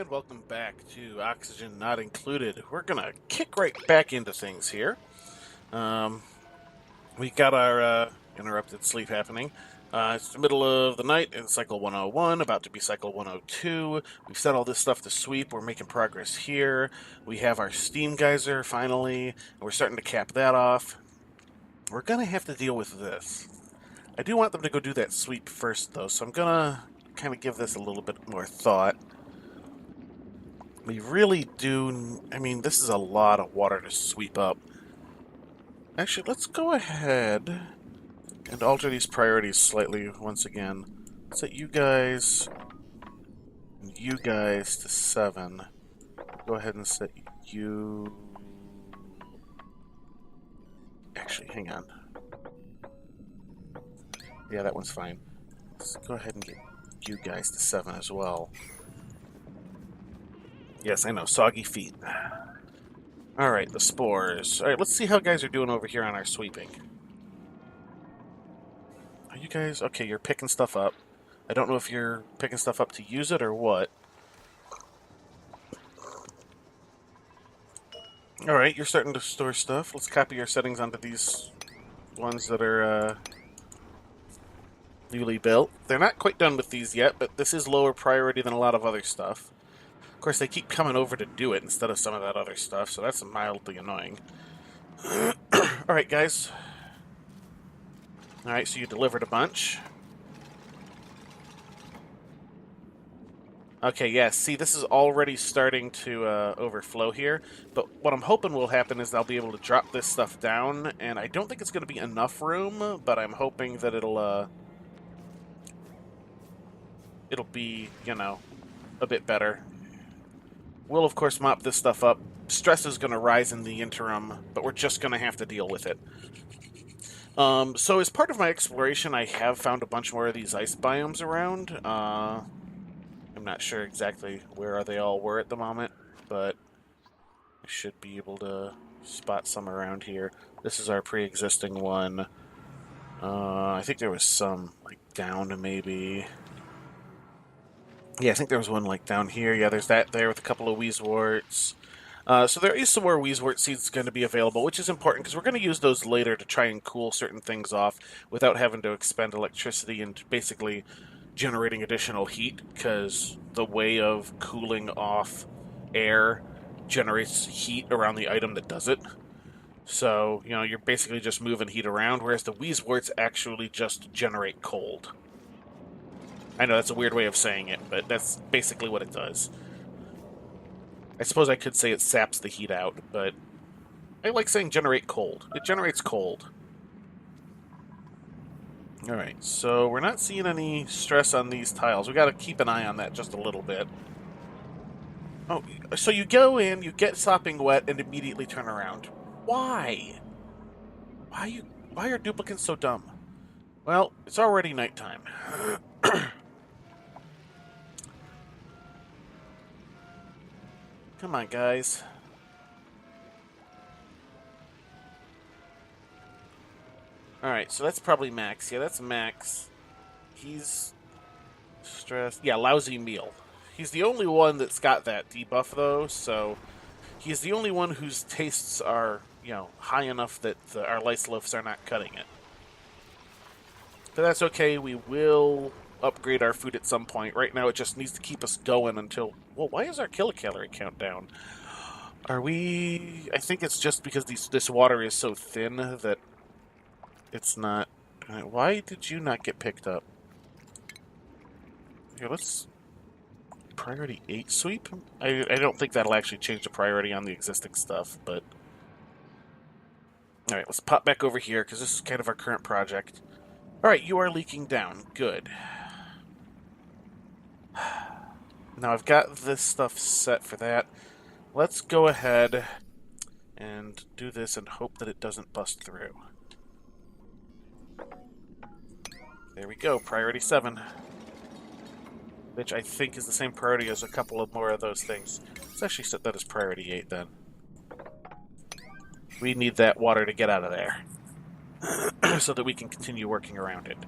And welcome back to Oxygen Not Included. We're gonna kick right back into things here. Um, we got our interrupted sleep happening. It's the middle of the night in cycle 101, about to be cycle 102. We've set all this stuff to sweep. We're making progress here. We have our steam geyser finally, and we're starting to cap that off. We're gonna have to deal with this. I do want them to go do that sweep first, though, so I'm gonna kind of give this a little bit more thought. We really do... I mean, this is a lot of water to sweep up. Actually, let's go ahead and alter these priorities slightly once again. Set you guys and you guys to 7. Go ahead and set you... Actually, hang on. Yeah, that one's fine. Let's go ahead and get you guys to 7 as well. Yes, I know. Soggy feet. Alright, the spores. Alright, let's see how guys are doing over here on our sweeping. Are you guys... Okay, you're picking stuff up. I don't know if you're picking stuff up to use it or what. Alright, you're starting to store stuff. Let's copy your settings onto these ones that are newly built. They're not quite done with these yet, but this is lower priority than a lot of other stuff. Of course, they keep coming over to do it instead of some of that other stuff, so that's mildly annoying. Alright, guys. Alright, so you delivered a bunch. Okay, yeah, see, this is already starting to overflow here, but what I'm hoping will happen is I'll be able to drop this stuff down, and I don't think it's going to be enough room, but I'm hoping that it'll be, you know, a bit better. We'll, of course, mop this stuff up. Stress is going to rise in the interim, but we're just going to have to deal with it. So as part of my exploration, I have found a bunch more of these ice biomes around. I'm not sure exactly where they all were at the moment, but I should be able to spot some around here. This is our pre-existing one. I think there was some, like, down maybe... Yeah, I think there was one, like, down here. Yeah, there's that there with a couple of Wheezeworts. So there is some more Wheezewort seeds going to be available, which is important because we're going to use those later to try and cool certain things off without having to expend electricity and basically generating additional heat, because the way of cooling off air generates heat around the item that does it. So, you know, you're basically just moving heat around, whereas the Wheezeworts actually just generate cold. I know that's a weird way of saying it, but that's basically what it does. I suppose I could say it saps the heat out, but I like saying generate cold. It generates cold. Alright, so we're not seeing any stress on these tiles. We gotta keep an eye on that just a little bit. Oh, so you go in, you get sopping wet, and immediately turn around. Why? Why are duplicants so dumb? Well, it's already nighttime. Come on, guys. Alright, so that's probably Max. Yeah, that's Max. He's stressed. Yeah, lousy meal. He's the only one that's got that debuff, though, so he's the only one whose tastes are, you know, high enough that our lice loafs are not cutting it. But that's okay. We will upgrade our food at some point. Right now, it just needs to keep us going until... Well, why is our kilocalorie count down? Are we... I think it's just because this water is so thin that it's not... Why did you not get picked up? Here, let's... Priority 8 sweep? I don't think that'll actually change the priority on the existing stuff, but... Alright, let's pop back over here, because this is kind of our current project. Alright, you are leaking down. Good. Now I've got this stuff set for that. Let's go ahead and do this and hope that it doesn't bust through. There we go, priority 7. Which I think is the same priority as a couple of more of those things. Let's actually set that as priority 8 then. We need that water to get out of there. So that we can continue working around it.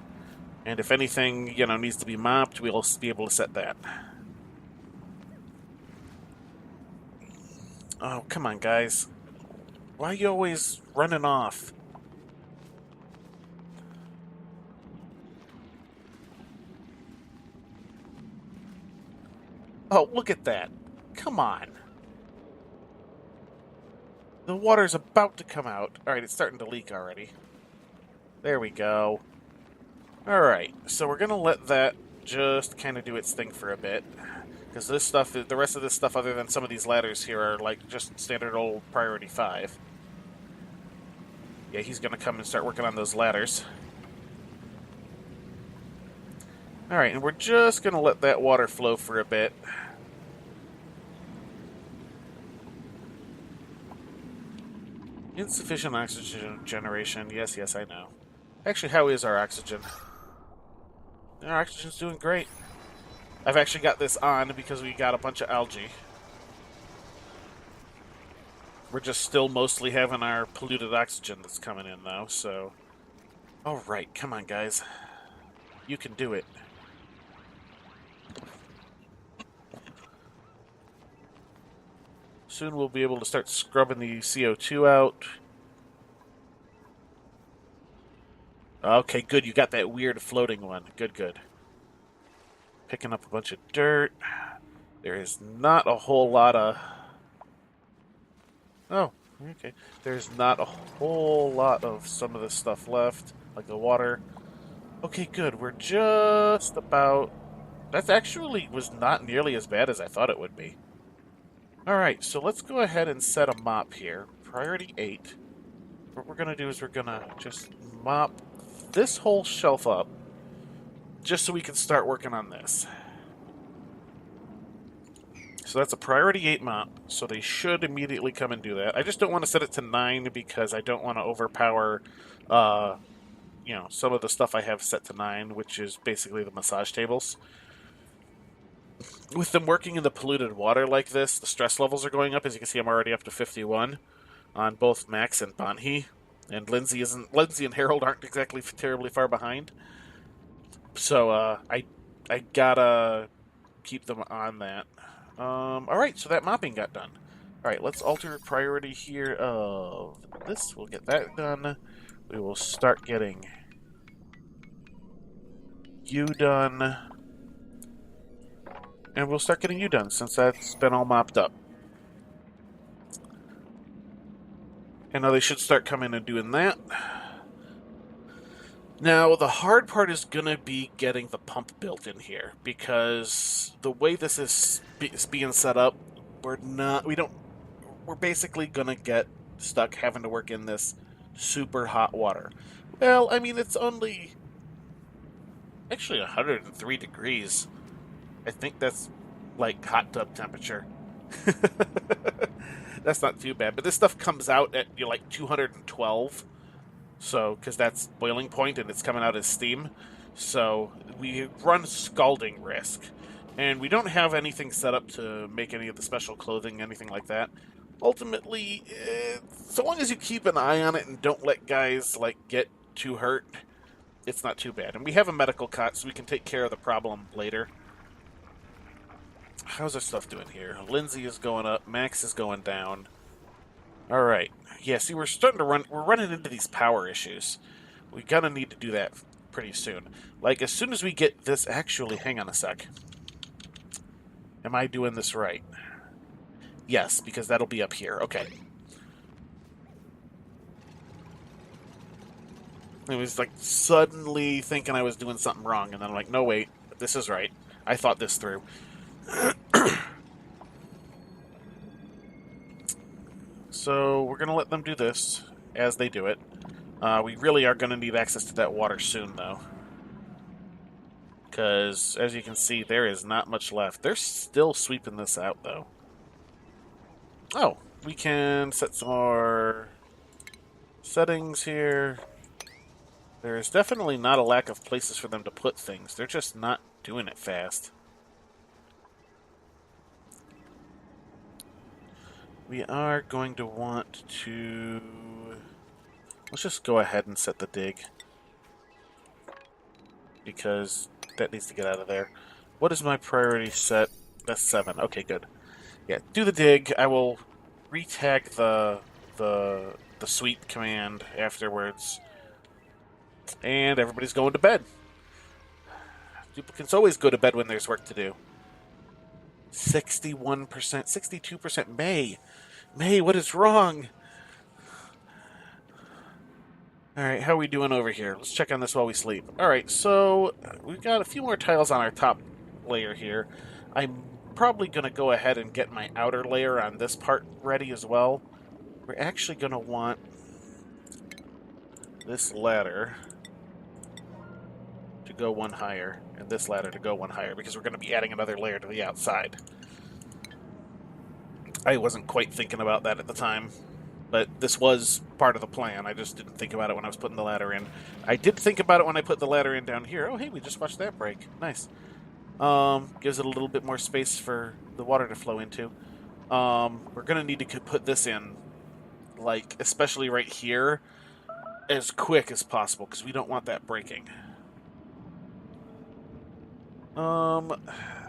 And if anything, you know, needs to be mopped, we'll be able to set that. Oh, come on, guys. Why are you always running off? Oh, look at that. Come on. The water's about to come out. Alright, it's starting to leak already. There we go. Alright, so we're gonna let that just kind of do its thing for a bit. Because this stuff, the rest of this stuff, other than some of these ladders here, are like just standard old priority 5. Yeah, he's gonna come and start working on those ladders. Alright, and we're just gonna let that water flow for a bit. Insufficient oxygen generation. Yes, yes, I know. Actually, how is our oxygen? Our oxygen's doing great. I've actually got this on because we got a bunch of algae. We're just still mostly having our polluted oxygen that's coming in, though, so... Alright, come on, guys. You can do it. Soon we'll be able to start scrubbing the CO2 out. Okay, good. You got that weird floating one. Good, good. Picking up a bunch of dirt. There is not a whole lot of... Oh, okay. There's not a whole lot of some of this stuff left, like the water. Okay, good. We're just about... That actually was not nearly as bad as I thought it would be. Alright, so let's go ahead and set a mop here. Priority 8. What we're going to do is we're going to just mop this whole shelf up, just so we can start working on this. So that's a priority 8 mop, so they should immediately come and do that. I just don't want to set it to 9 because I don't want to overpower, some of the stuff I have set to 9, which is basically the massage tables. With them working in the polluted water like this, the stress levels are going up. As you can see, I'm already up to 51 on both Max and Banhi. And Lindsay and Harold aren't exactly terribly far behind. So I gotta keep them on that. Alright, so that mopping got done. Alright, let's alter priority here of this. We'll get that done. We will start getting you done. And we'll start getting you done, since that's been all mopped up. And now they should start coming and doing that. Now, the hard part is going to be getting the pump built in here, because the way this is being set up, we're basically going to get stuck having to work in this super hot water. Well, I mean, it's only actually 103 degrees. I think that's like hot tub temperature. That's not too bad. But this stuff comes out at like 212. So, because that's boiling point and it's coming out as steam. So, we run scalding risk. And we don't have anything set up to make any of the special clothing, anything like that. Ultimately, so long as you keep an eye on it and don't let guys like get too hurt, it's not too bad. And we have a medical cot, so we can take care of the problem later. How's our stuff doing here? Lindsay is going up. Max is going down. Alright. Yeah, see, we're running into these power issues. We're gonna need to do that pretty soon. Like, as soon as we get this... Actually, hang on a sec. Am I doing this right? Yes, because that'll be up here. Okay. I was, like, suddenly thinking I was doing something wrong, and then I'm like, no, wait, this is right. I thought this through. So we're going to let them do this as they do it. We really are going to need access to that water soon, though. Because, as you can see, there is not much left. They're still sweeping this out, though. Oh, we can set some more settings here. There is definitely not a lack of places for them to put things. They're just not doing it fast. We are going to want to... Let's just go ahead and set the dig. Because that needs to get out of there. What is my priority set? That's 7. Okay, good. Yeah, do the dig. I will retag the sweep command afterwards, and everybody's going to bed. Duplicates always go to bed when there's work to do. 61%, 62%. May, what is wrong? Alright, how are we doing over here? Let's check on this while we sleep. Alright, so we've got a few more tiles on our top layer here. I'm probably going to go ahead and get my outer layer on this part ready as well. We're actually going to want this ladder to go one higher, and this ladder to go one higher, because we're going to be adding another layer to the outside. I wasn't quite thinking about that at the time, but this was part of the plan. I just didn't think about it when I was putting the ladder in. I did think about it when I put the ladder in down here. Oh, hey, we just watched that break. Nice. Gives it a little bit more space for the water to flow into. We're going to need to put this in, like, especially right here, as quick as possible, because we don't want that breaking.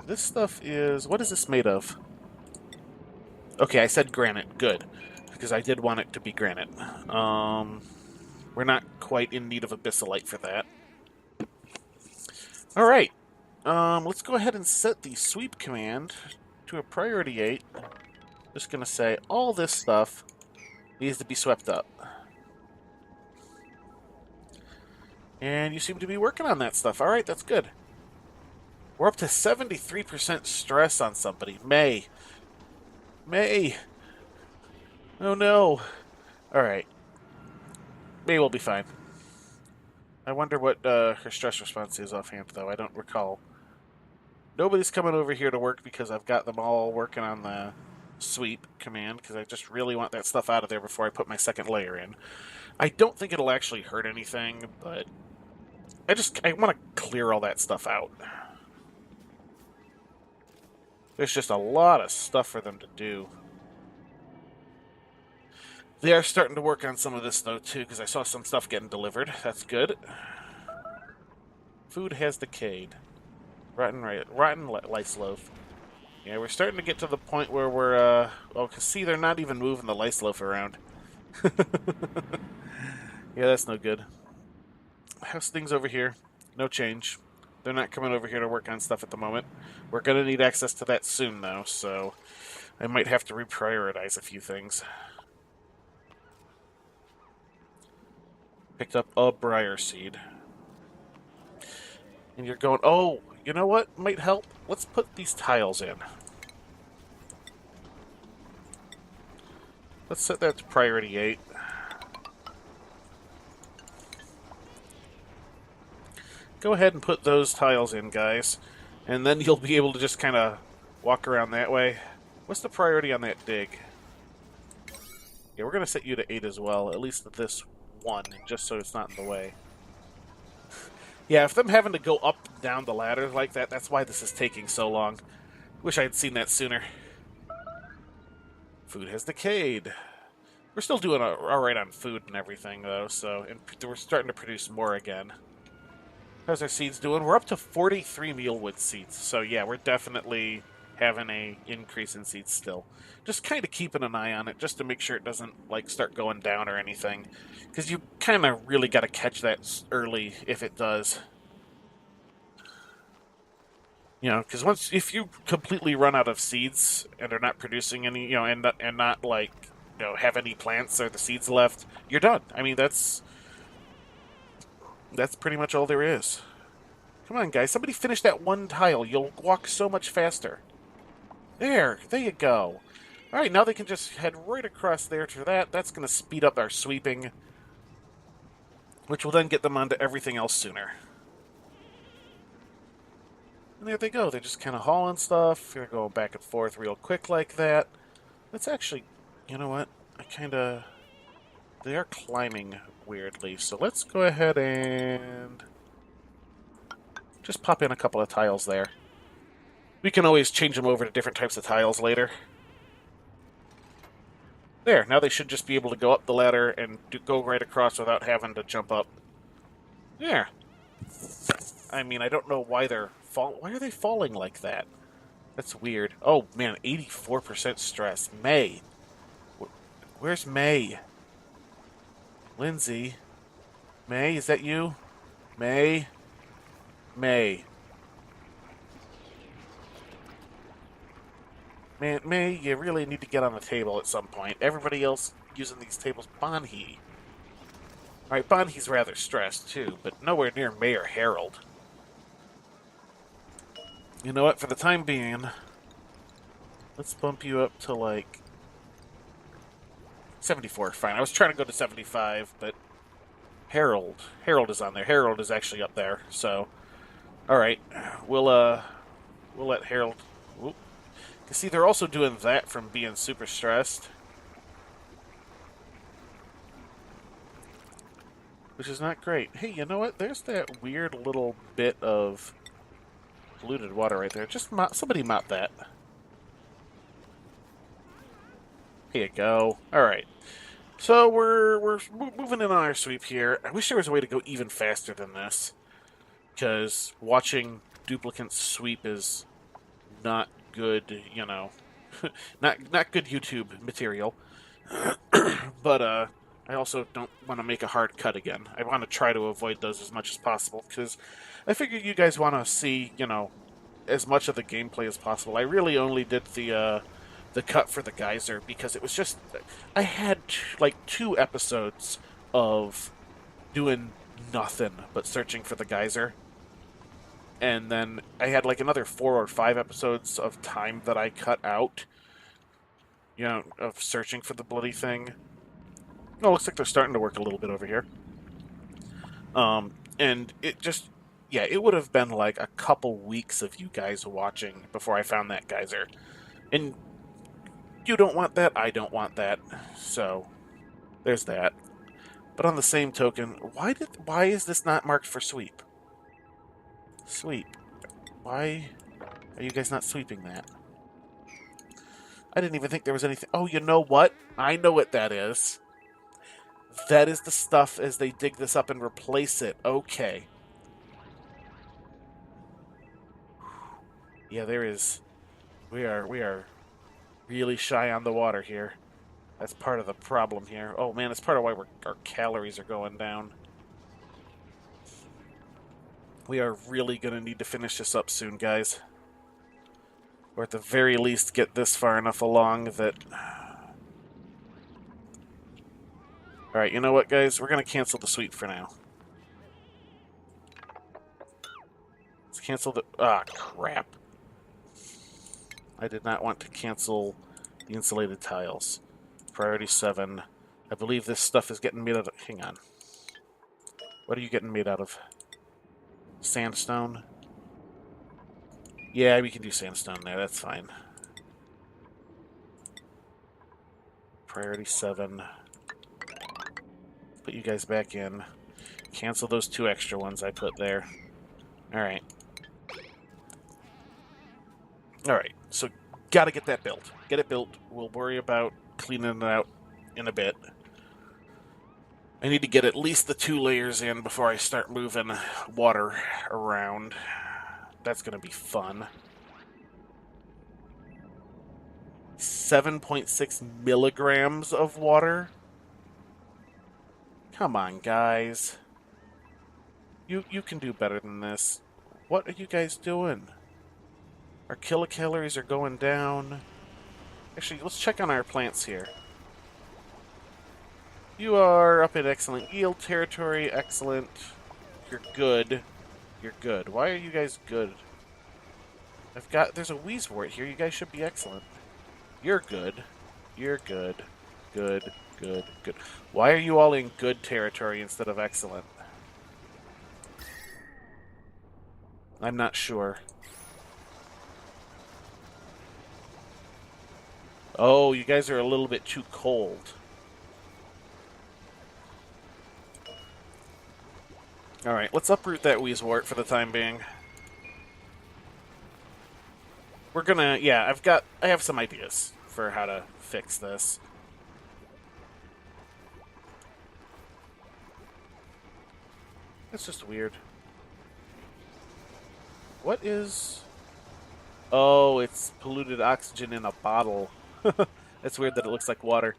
This stuff is... What is this made of? Okay, I said granite. Good. Because I did want it to be granite. We're not quite in need of abyssalite for that. Alright. Let's go ahead and set the sweep command to a priority 8. Just gonna say, all this stuff needs to be swept up. And you seem to be working on that stuff. Alright, that's good. We're up to 73% stress on somebody. May. Oh no. Alright. May will be fine. I wonder what her stress response is offhand, though. I don't recall. Nobody's coming over here to work because I've got them all working on the sweep command, because I just really want that stuff out of there before I put my second layer in. I don't think it'll actually hurt anything, but I want to clear all that stuff out. There's just a lot of stuff for them to do. They are starting to work on some of this, though, too, because I saw some stuff getting delivered. That's good. Food has decayed. Rotten lice loaf. Yeah, we're starting to get to the point where we're, oh, cause see, they're not even moving the lice loaf around. Yeah, that's no good. How's things over here? No change. They're not coming over here to work on stuff at the moment. We're going to need access to that soon, though, so I might have to reprioritize a few things. Picked up a briar seed. And you're going, oh, you know what might help? Let's put these tiles in. Let's set that to priority 8. Go ahead and put those tiles in, guys. And then you'll be able to just kind of walk around that way. What's the priority on that dig? Yeah, we're going to set you to 8 as well. At least this one, just so it's not in the way. Yeah, if them having to go up and down the ladder like that, that's why this is taking so long. Wish I had seen that sooner. Food has decayed. We're still doing alright on food and everything, though, so and we're starting to produce more again. How's our seeds doing? We're up to 43 mealwood seeds, so yeah, we're definitely having a increase in seeds still. Just kind of keeping an eye on it, just to make sure it doesn't, like, start going down or anything. Because you kind of really got to catch that early if it does. You know, because if you completely run out of seeds and are not producing any, you know, and not like, you know, have any plants or the seeds left, you're done. I mean, that's pretty much all there is. Come on, guys, somebody finish that one tile. You'll walk so much faster. There you go. All right, now they can just head right across there to that. That's going to speed up our sweeping, which will then get them onto everything else sooner. And there they go. They're just kind of hauling stuff. They're going back and forth real quick like that. That's actually, you know what? They are climbing weirdly. So let's go ahead and just pop in a couple of tiles there. We can always change them over to different types of tiles later. There, now they should just be able to go up the ladder and go right across without having to jump up. There. I mean, I don't know why why are they falling like that? That's weird. Oh, man, 84% stress. May. Where's May? Lindsay? May, is that you? May? May. Man, May, you really need to get on the table at some point. Everybody else using these tables, Bonhee. Alright, Bonhee's rather stressed, too, but nowhere near May or Harold. You know what, for the time being, let's bump you up to, like, 74. Fine, I was trying to go to 75, but Harold is on there. Harold is actually up there, so... Alright, we'll let Harold... Whoop. See, they're also doing that from being super stressed. Which is not great. Hey, you know what? There's that weird little bit of polluted water right there. Just somebody mop that. Here you go. Alright. So we're moving in on our sweep here. I wish there was a way to go even faster than this. Because watching duplicants sweep is not good, you know, not good YouTube material. But I also don't want to make a hard cut again. I want to try to avoid those as much as possible because I figure you guys want to see, you know, as much of the gameplay as possible. I really only did the cut for the geyser because it was just I had like 2 episodes of doing nothing but searching for the geyser. And then I had like another 4 or 5 episodes of time that I cut out, you know, of searching for the bloody thing. Oh, looks like they're starting to work a little bit over here. And it just, yeah, it would have been like a couple weeks of you guys watching before I found that geyser. And you don't want that, I don't want that. So, there's that. But on the same token, why is this not marked for sweep? Sweep. Why are you guys not sweeping that? I didn't even think there was anything. Oh, you know what? I know what that is. That is the stuff as they dig this up and replace it. Okay. Yeah, there is. We are really shy on the water here. That's part of the problem here. Oh man, that's part of why our calories are going down. We are really going to need to finish this up soon, guys. Or at the very least get this far enough along that... Alright, you know what, guys? We're going to cancel the sweep for now. Let's cancel the... Ah, crap. I did not want to cancel the insulated tiles. Priority 7. I believe this stuff is getting made out of... Hang on. What are you getting made out of? Sandstone? Yeah, we can do sandstone there. That's fine. Priority 7. Put you guys back in. Cancel those 2 extra ones I put there. Alright. Alright, so gotta get that built. Get it built. We'll worry about cleaning it out in a bit. I need to get at least the 2 layers in before I start moving water around. That's going to be fun. 7.6 milligrams of water? Come on, guys. You can do better than this. What are you guys doing? Our kilocalories are going down. Actually, let's check on our plants here. You are up in excellent yield territory. Excellent. You're good. You're good. Why are you guys good? There's a Wheezewort here. You guys should be excellent. You're good. You're good. Good. Good. Good. Why are you all in good territory instead of excellent? I'm not sure. Oh, you guys are a little bit too cold. Alright, let's uproot that Wheezewort for the time being. We're gonna... Yeah, I have some ideas for how to fix this. That's just weird. What is... Oh, it's polluted oxygen in a bottle. That's weird that it looks like water.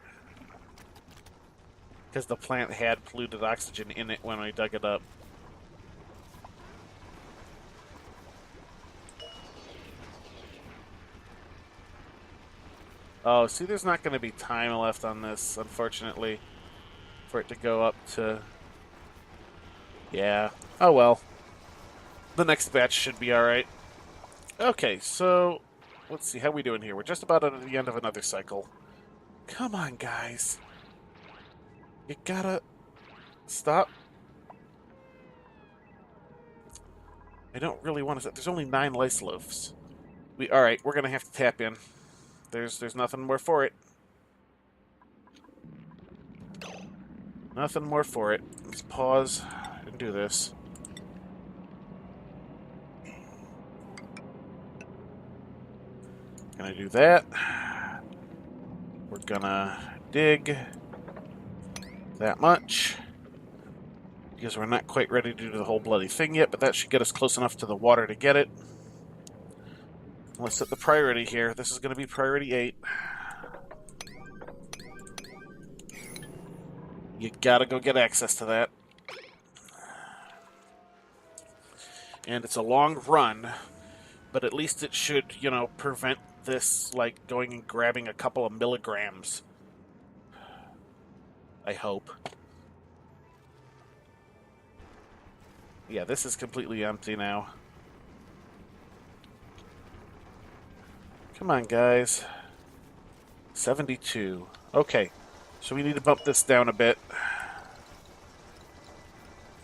because the plant had polluted oxygen in it when I dug it up. Oh, see, there's not going to be time left on this, unfortunately, for it to go up to... Yeah. Oh, well. The next batch should be alright. Okay, so... Let's see, how we doing here? We're just about at the end of another cycle. Come on, guys. You gotta... Stop. I don't really want to... There's only 9 lice loaves. Alright, we're gonna have to tap in. There's nothing more for it. Nothing more for it. Let's pause and do this. Gonna do that. We're gonna dig that much. Because we're not quite ready to do the whole bloody thing yet, but that should get us close enough to the water to get it. Let's set the priority here. This is going to be priority 8. You gotta go get access to that. And it's a long run, but at least it should, you know, prevent this, like, going and grabbing a couple of milligrams. I hope. Yeah, this is completely empty now. Come on, guys. 72. Okay, so we need to bump this down a bit.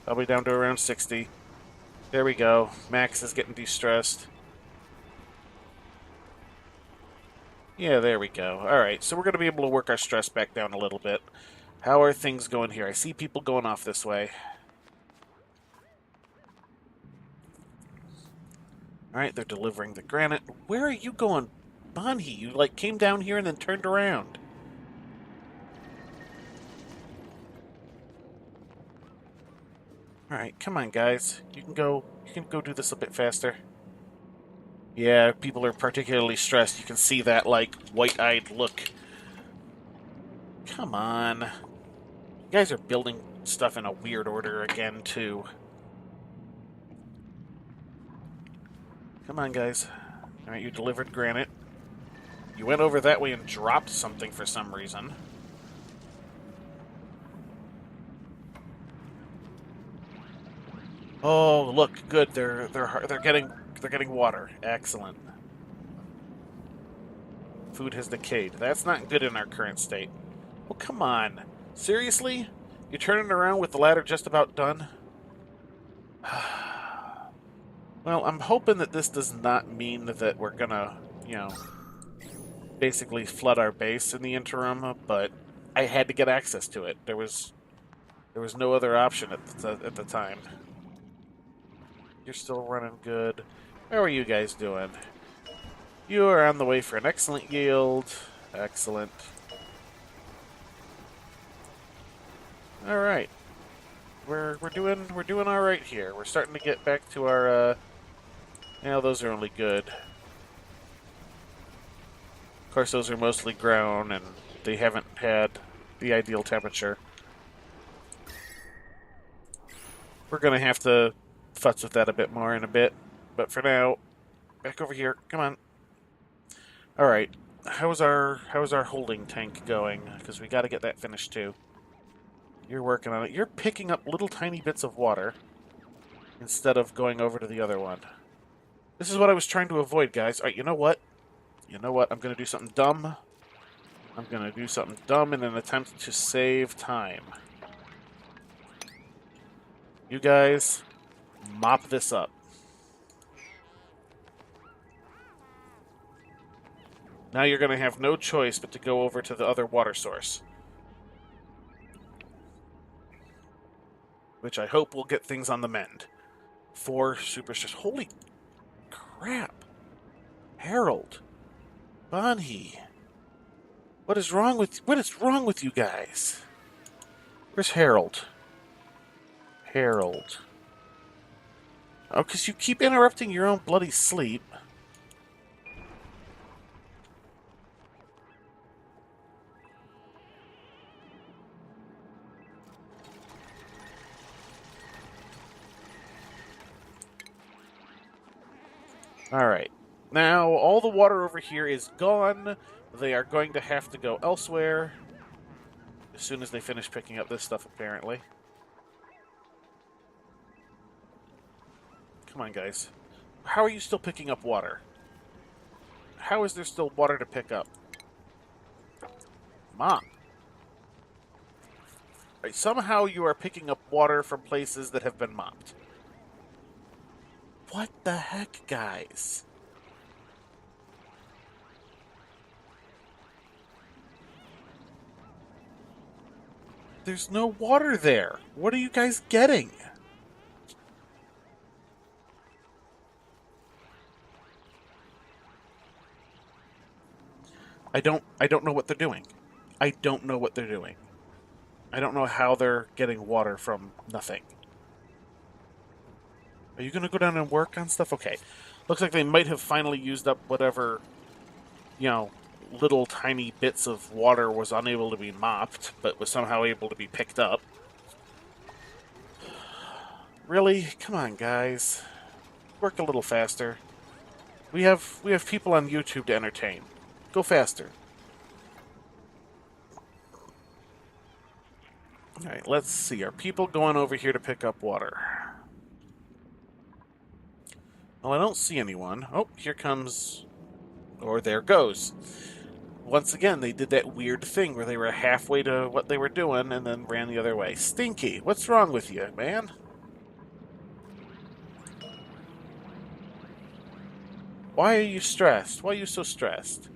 Probably down to around 60. There we go. Max is getting de-stressed. Yeah, there we go. Alright, so we're going to be able to work our stress back down a little bit. How are things going here? I see people going off this way. Alright, they're delivering the granite. Where are you going, Bonnie? You, like, came down here and then turned around. Alright, come on, guys. You can go do this a bit faster. Yeah, people are particularly stressed. You can see that, like, white-eyed look. Come on. You guys are building stuff in a weird order again, too. Come on, guys. Alright, you delivered granite. You went over that way and dropped something for some reason. Oh, look, good. They're getting water. Excellent. Food has decayed. That's not good in our current state. Well, come on. Seriously? You're turning around with the ladder just about done? Well, I'm hoping that this does not mean that we're gonna, you know, basically flood our base in the interim, but I had to get access to it. There was no other option at the time. You're still running good. How are you guys doing? You are on the way for an excellent yield. Excellent. All right. We're doing all right here. We're starting to get back to our now those are only good. Of course, those are mostly grown and they haven't had the ideal temperature. We're going to have to futz with that a bit more in a bit. But for now, back over here. Come on. All right. How's our holding tank going? Because we got to get that finished too. You're working on it. You're picking up little tiny bits of water instead of going over to the other one. This is what I was trying to avoid, guys. All right, you know what? You know what? I'm going to do something dumb. I'm going to do something dumb in an attempt to save time. You guys, mop this up. Now you're going to have no choice but to go over to the other water source. Which I hope will get things on the mend. 4 superstitious. Holy crap. Harold. Bonnie. What is wrong with you guys? Where's Harold? Harold. Oh, because you keep interrupting your own bloody sleep. Alright. Now, all the water over here is gone. They are going to have to go elsewhere as soon as they finish picking up this stuff, apparently. Come on, guys. How are you still picking up water? How is there still water to pick up? Mom. Right, somehow you are picking up water from places that have been mopped. What the heck, guys? There's no water there. What are you guys getting? I don't know what they're doing. I don't know what they're doing. I don't know how they're getting water from nothing. Are you going to go down and work on stuff? Okay. Looks like they might have finally used up whatever, little tiny bits of water was unable to be mopped, but was somehow able to be picked up. Really? Come on, guys. Work a little faster. We have people on YouTube to entertain. Go faster. Alright, let's see. Are people going over here to pick up water? Well, I don't see anyone. Oh, here comes... Or there goes. Once again, they did that weird thing where they were halfway to what they were doing and then ran the other way. Stinky, what's wrong with you, man? Why are you stressed? Why are you so stressed?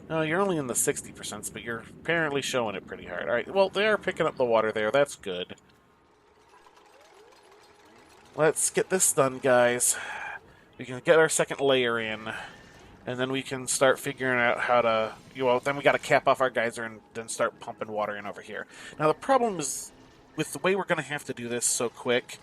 No, you're only in the 60%, but you're apparently showing it pretty hard. Alright, well, they are picking up the water there. That's good. Let's get this done, guys. We can get our second layer in, and then we can start figuring out how to... then we got to cap off our geyser and then start pumping water in over here. Now, the problem is, with the way we're going to have to do this so quick,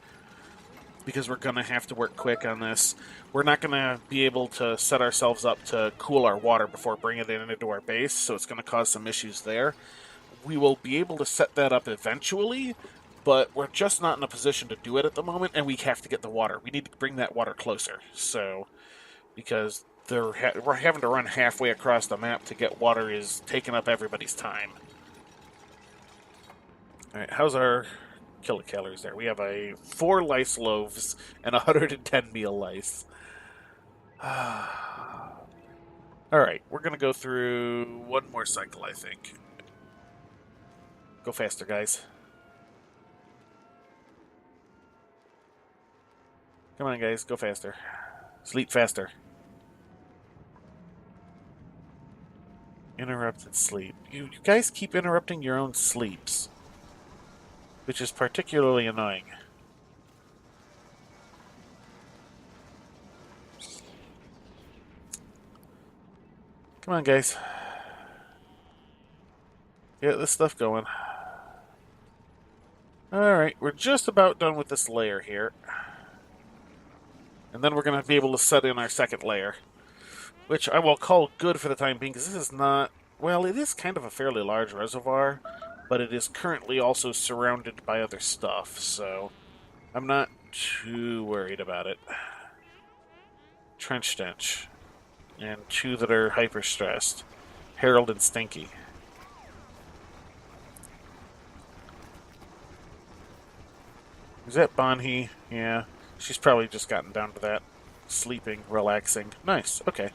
because we're going to have to work quick on this, we're not going to be able to set ourselves up to cool our water before bringing it into our base, so it's going to cause some issues there. We will be able to set that up eventually, but we're just not in a position to do it at the moment, and we have to get the water. We need to bring that water closer, so... Because we're having to run halfway across the map to get water is taking up everybody's time. Alright, how's our kilocalories there? We have 4 lice loaves and 110 meal lice. Alright, we're going to go through one more cycle, I think. Go faster, guys. Come on, guys, go faster. Sleep faster. Interrupted sleep. You guys keep interrupting your own sleeps, which is particularly annoying. Come on, guys. Get this stuff going. Alright, we're just about done with this layer here. And then we're going to be able to set in our second layer, which I will call good for the time being, because this is not... Well, it is kind of a fairly large reservoir, but it is currently also surrounded by other stuff, so I'm not too worried about it. Trench Stench. And 2 that are hyper-stressed. Harold and Stinky. Is that Bonhee? Yeah. She's probably just gotten down to that. Sleeping, relaxing. Nice, okay.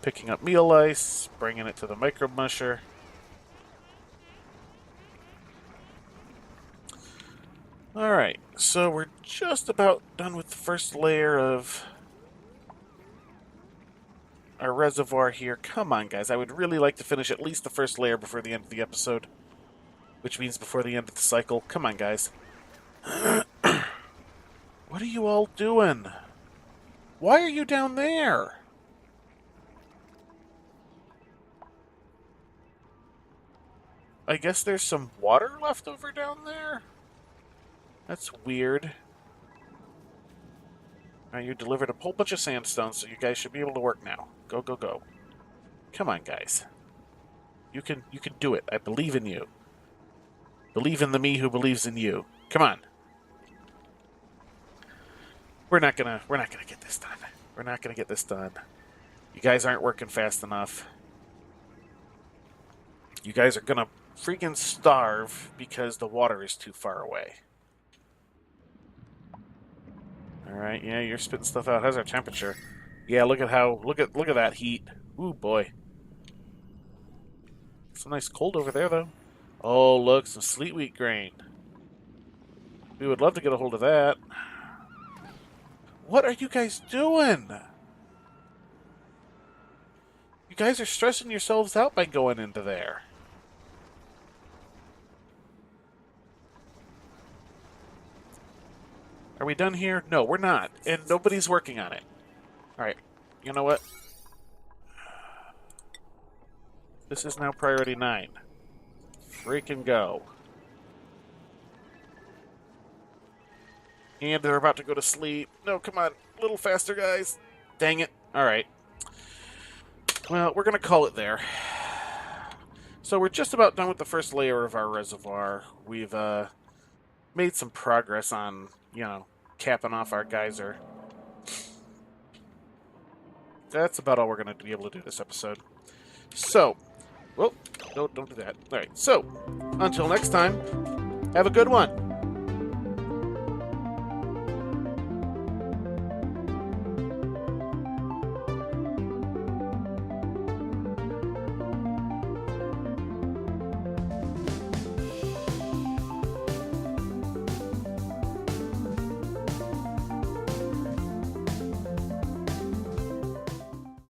Picking up meal lice, bringing it to the micro musher. Alright, so we're just about done with the first layer of our reservoir here. Come on, guys. I would really like to finish at least the first layer before the end of the episode, which means before the end of the cycle. Come on, guys. What are you all doing? Why are you down there? I guess there's some water left over down there? That's weird. Alright, you delivered a whole bunch of sandstone, so you guys should be able to work now. Go, go, go. Come on, guys. You can do it. I believe in you. Believe in the me who believes in you. Come on. we're not gonna get this done. We're not gonna get this done. You guys aren't working fast enough. You guys are gonna freaking starve because the water is too far away. Alright, yeah, you're spitting stuff out. How's our temperature? Yeah, look at that heat. Ooh boy. It's a nice cold over there though. Oh look, some sleet wheat grain. We would love to get a hold of that. What are you guys doing? You guys are stressing yourselves out by going into there. Are we done here? No, we're not. And nobody's working on it. Alright, you know what? This is now priority 9. Freaking go. And they're about to go to sleep. No, come on. A little faster, guys. Dang it. Alright. Well, we're going to call it there. So we're just about done with the first layer of our reservoir. We've made some progress on, you know, capping off our geyser. That's about all we're going to be able to do this episode. So, well, no, don't do that. Alright, so, until next time, have a good one.